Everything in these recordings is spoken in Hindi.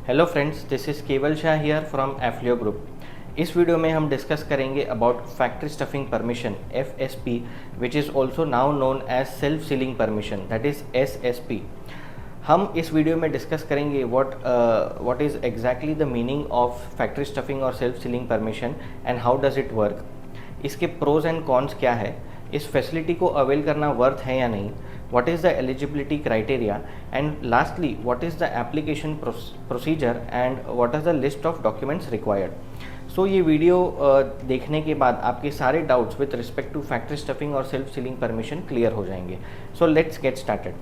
Hello friends, this is Kewal Shah here from Afleo group. इस वीडियो में हम डिस्कस करेंगे about factory stuffing permission FSP, which is also now known as self sealing permission, that is SSP। हम इस वीडियो में डिस्कस करेंगे what is exactly the meaning of factory stuffing और self sealing permission and how does it work, इसके प्रोज एंड कॉन्स क्या है, इस फैसिलिटी को अवेल करना वर्थ है या नहीं, what is the eligibility criteria, and lastly what is the application procedure and what is the list of documents required. So ये वीडियो देखने के बाद आपके सारे doubts with respect to factory stuffing और सेल्फ सीलिंग परमिशन क्लियर हो जाएंगे। So let's get started.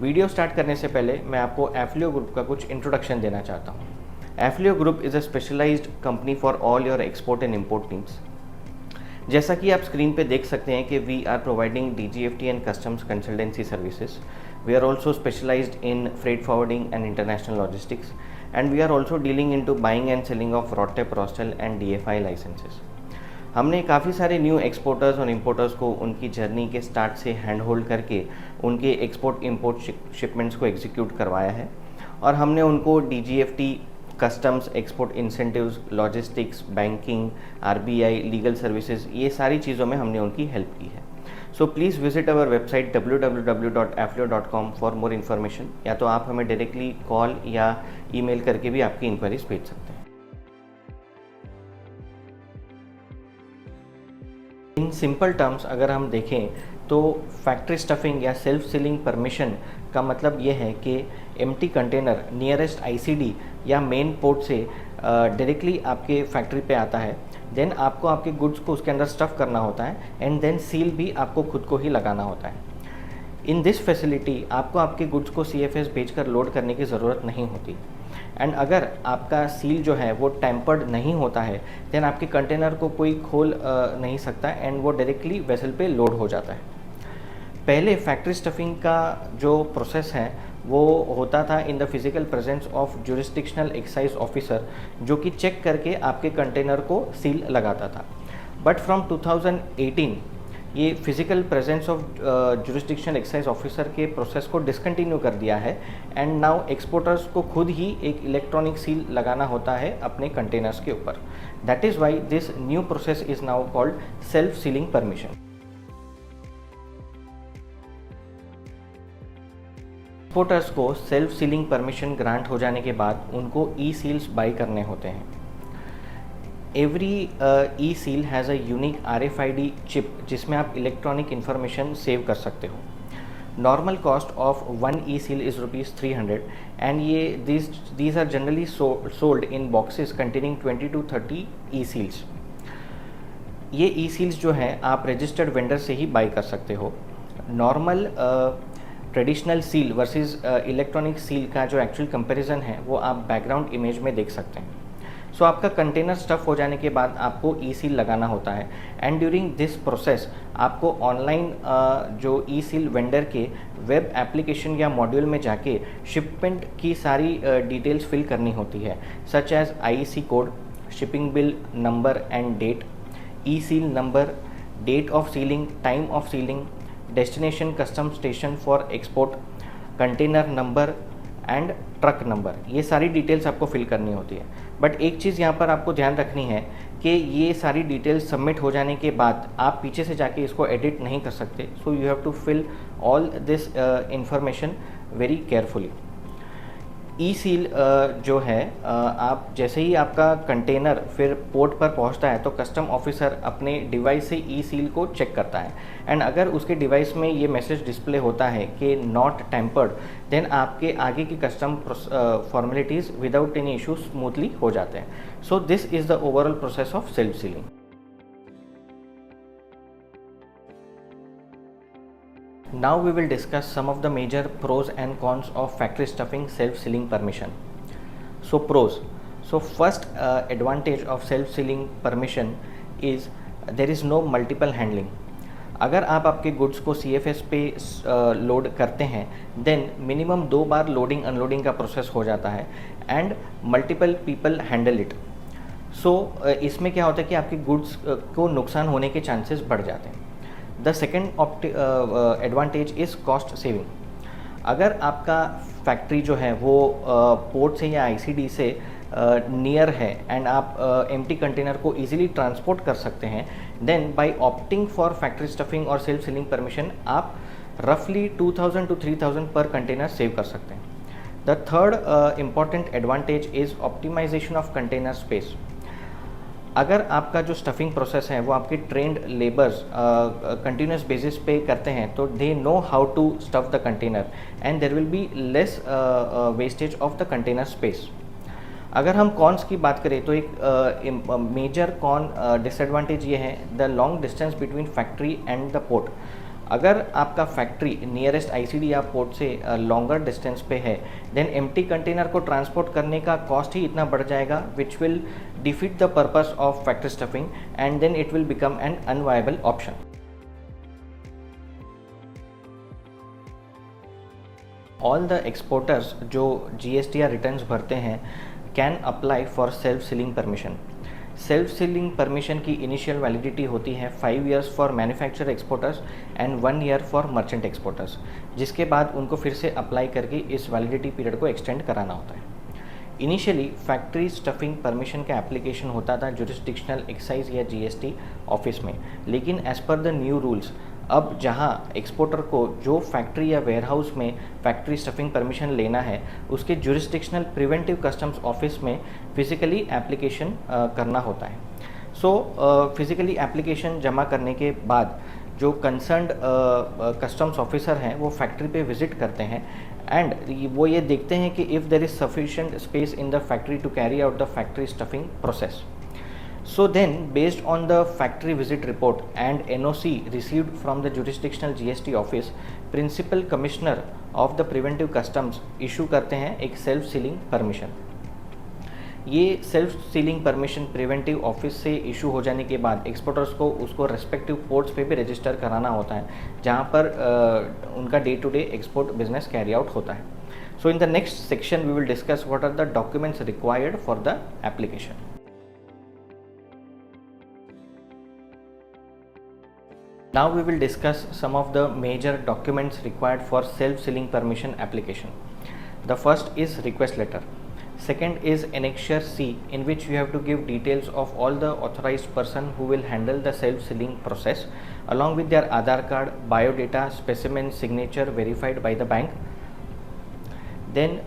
Video start करने से पहले मैं आपको एफ्लियो ग्रुप का कुछ इंट्रोडक्शन देना चाहता हूँ। Afleo group is a specialized company for all your export and import needs. जैसा कि आप स्क्रीन पे देख सकते हैं कि we are providing DGFT and customs consultancy services. We are also specialized in freight forwarding and international logistics, and we are also dealing into buying and selling of RoDTEP, RoSCTL and DFI licenses. हमने काफ़ी सारे न्यू एक्सपोर्टर्स और इम्पोर्टर्स को उनकी जर्नी के स्टार्ट से हैंड होल्ड करके उनके एक्सपोर्ट इम्पोर्ट शिपमेंट्स को एग्जीक्यूट करवाया है, और हमने उनको DGFT, customs, export incentives, logistics, banking, RBI, legal services, ये सारी चीज़ों में हमने उनकी हेल्प की है। So please visit our website www.afflio.com for more information, या तो आप हमें डायरेक्टली कॉल या ईमेल करके भी आपकी इंक्वायरीज भेज सकते हैं। इन सिंपल टर्म्स अगर हम देखें तो फैक्ट्री स्टफिंग या सेल्फ सीलिंग परमिशन का मतलब ये है कि एम्प्टी कंटेनर नियरेस्ट ICD या मेन पोर्ट से डायरेक्टली आपके फैक्ट्री पे आता है। देन आपको आपके गुड्स को उसके अंदर स्टफ़ करना होता है, एंड देन सील भी आपको खुद को ही लगाना होता है। इन दिस फैसिलिटी आपको आपके गुड्स को CFS भेजकर लोड करने की ज़रूरत नहीं होती, एंड अगर आपका सील जो है वो टेम्पर्ड नहीं होता है देन आपके कंटेनर को कोई खोल नहीं सकता, एंड वो डायरेक्टली वेसल पे लोड हो जाता है। पहले फैक्ट्री स्टफिंग का जो प्रोसेस है वो होता था in the physical presence of jurisdictional excise officer, जो कि चेक करके आपके कंटेनर को सील लगाता था। बट फ्रॉम 2018 ये physical presence of jurisdictional excise officer के प्रोसेस को डिसकंटिन्यू कर दिया है, एंड नाउ एक्सपोर्टर्स को खुद ही एक इलेक्ट्रॉनिक सील लगाना होता है अपने कंटेनर्स के ऊपर। That is why this new process is now called self sealing permission. Exporters को सेल्फ सीलिंग परमिशन ग्रांट हो जाने के बाद उनको E-सील्स बाई करने होते हैं। Every e seal has a unique RFID chip जिसमें आप इलेक्ट्रॉनिक इन्फॉर्मेशन सेव कर सकते हो। Normal cost of 1 e seal is ₹300, and ये these are generally sold in boxes containing 20 to 30 e seals. ये E-सील्स जो हैं आप रजिस्टर्ड वेंडर से ही बाई कर सकते हो। Normal traditional seal versus electronic seal का जो एक्चुअल कंपैरिजन है वो आप बैकग्राउंड इमेज में देख सकते हैं। सो आपका कंटेनर स्टफ़ हो जाने के बाद आपको E-सील लगाना होता है, एंड ड्यूरिंग दिस प्रोसेस आपको ऑनलाइन जो E-सील वेंडर के वेब एप्लीकेशन या मॉड्यूल में जाके शिपमेंट की सारी डिटेल्स फिल करनी होती है, such as IEC code, shipping bill number and date, e seal number, date of sealing, time of sealing, destination custom station for export, container number and truck number, ये सारी डिटेल्स आपको फिल करनी होती है। बट एक चीज़ यहाँ पर आपको ध्यान रखनी है कि ये सारी डिटेल्स सबमिट हो जाने के बाद आप पीछे से जाके इसको एडिट नहीं कर सकते। So you have to fill all this information very carefully. E seal जो है आप जैसे ही आपका कंटेनर फिर पोर्ट पर पहुंचता है तो कस्टम ऑफिसर अपने डिवाइस से E-सील को चेक करता है, एंड अगर उसके डिवाइस में ये मैसेज डिस्प्ले होता है कि नॉट टेम्पर्ड, देन आपके आगे की custom formalities without any issue smoothly हो जाते हैं। So this is the overall process of self ceiling. Now we will discuss some of the major pros and cons of factory stuffing self-sealing permission. So pros. So first advantage of self-sealing permission is there is no multiple handling. अगर आप आपके गुड्स को CFS पे लोड करते हैं देन मिनिमम 2 बार लोडिंग अनलोडिंग का प्रोसेस हो जाता है, and multiple people handle it. So इसमें क्या होता है कि आपके गुड्स को नुकसान होने के चांसेस बढ़ जाते हैं। The second advantage is cost saving. अगर आपका फैक्ट्री जो है वो पोर्ट से या आईसीडी से नियर है एंड आप एम्प्टी कंटेनर को इजीली ट्रांसपोर्ट कर सकते हैं, then by opting for factory stuffing और सेल्फ सीलिंग परमिशन आप रफली 2000 to 3000 पर कंटेनर सेव कर सकते हैं। The third important advantage is optimization of container space. अगर आपका जो स्टफिंग प्रोसेस है वो आपके ट्रेंड लेबर्स कंटिन्यूस बेसिस पे करते हैं तो they know how to stuff the container and there will be less wastage of the container space. अगर हम कॉन्स की बात करें तो एक मेजर कॉन डिसएडवांटेज ये है the long distance between factory and the port. अगर आपका फैक्ट्री नियरेस्ट आईसीडी या पोर्ट से लॉन्गर डिस्टेंस पे है देन एम्प्टी कंटेनर को ट्रांसपोर्ट करने का कॉस्ट ही इतना बढ़ जाएगा which will defeat the purpose of factory stuffing and then it will become an unviable option. All the exporters जो जीएसटी रिटर्न्स भरते हैं can apply for self sealing permission. Self sealing permission की इनिशियल वैलिडिटी होती है 5 years for manufacture exporters and 1 year for merchant exporters, जिसके बाद उनको फिर से अप्लाई करके इस वैलिडिटी पीरियड को एक्सटेंड कराना होता है। इनिशियली फैक्ट्री स्टफिंग परमिशन का एप्लीकेशन होता था जुरिस्डिक्शनल एक्साइज या जीएसटी ऑफिस में, लेकिन as per the new rules अब जहां एक्सपोर्टर को जो फैक्ट्री या वेयरहाउस में फैक्ट्री स्टफिंग परमिशन लेना है उसके जुरिस्डिक्शनल प्रिवेंटिव कस्टम्स ऑफिस में फिजिकली एप्लीकेशन करना होता है। सो फिजिकली एप्लीकेशन जमा करने के बाद जो कंसर्न्ड कस्टम्स ऑफिसर हैं वो फैक्ट्री पे विजिट करते हैं एंड वो ये देखते हैं कि if there is sufficient space in the factory to carry out the factory stuffing process. So then, based on the factory visit report and NOC received from the jurisdictional GST office, Principal Commissioner of the Preventive Customs issue करते हैं एक सेल्फ सीलिंग परमिशन। ये self sealing permission preventive office से इशू हो जाने के बाद एक्सपोर्टर्स को उसको रेस्पेक्टिव पोर्ट्स पे भी रजिस्टर कराना होता है जहाँ पर उनका day to day export business carry out होता है। So in the next section we will discuss what are the documents required for the application. Now we will discuss some of the major documents required for self-sealing permission application. The first is request letter. Second is Annexure C, in which you have to give details of all the authorized person who will handle the self-sealing process, along with their Aadhaar card, biodata, specimen, signature verified by the bank. Then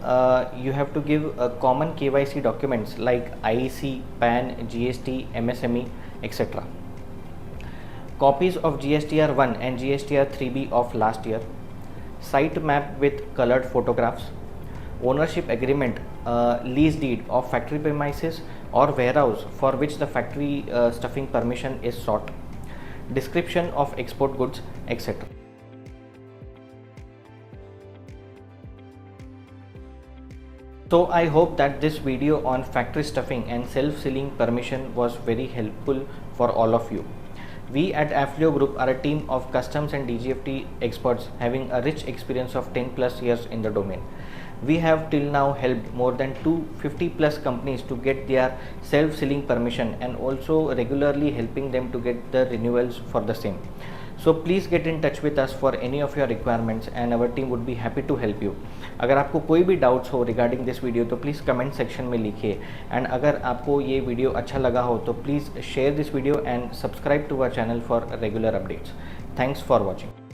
you have to give common KYC documents like IEC, PAN, GST, MSME, etc. Copies of GSTR 1 and GSTR 3B of last year, site map with colored photographs, ownership agreement, lease deed of factory premises or warehouse for which the factory stuffing permission is sought, description of export goods, etc. So I hope that this video on factory stuffing and self-sealing permission was very helpful for all of you. We at Affleo Group are a team of customs and DGFT experts having a rich experience of 10 plus years in the domain. We have till now helped more than 250 plus companies to get their self-sealing permission and also regularly helping them to get the renewals for the same. So please get in touch with us for any of your requirements and our team would be happy to help you. अगर आपको कोई भी डाउट्स हो रिगार्डिंग दिस वीडियो तो प्लीज़ कमेंट सेक्शन में लिखिए एंड अगर आपको ये वीडियो अच्छा लगा हो तो please share this video and subscribe to our channel for regular updates. Thanks for watching.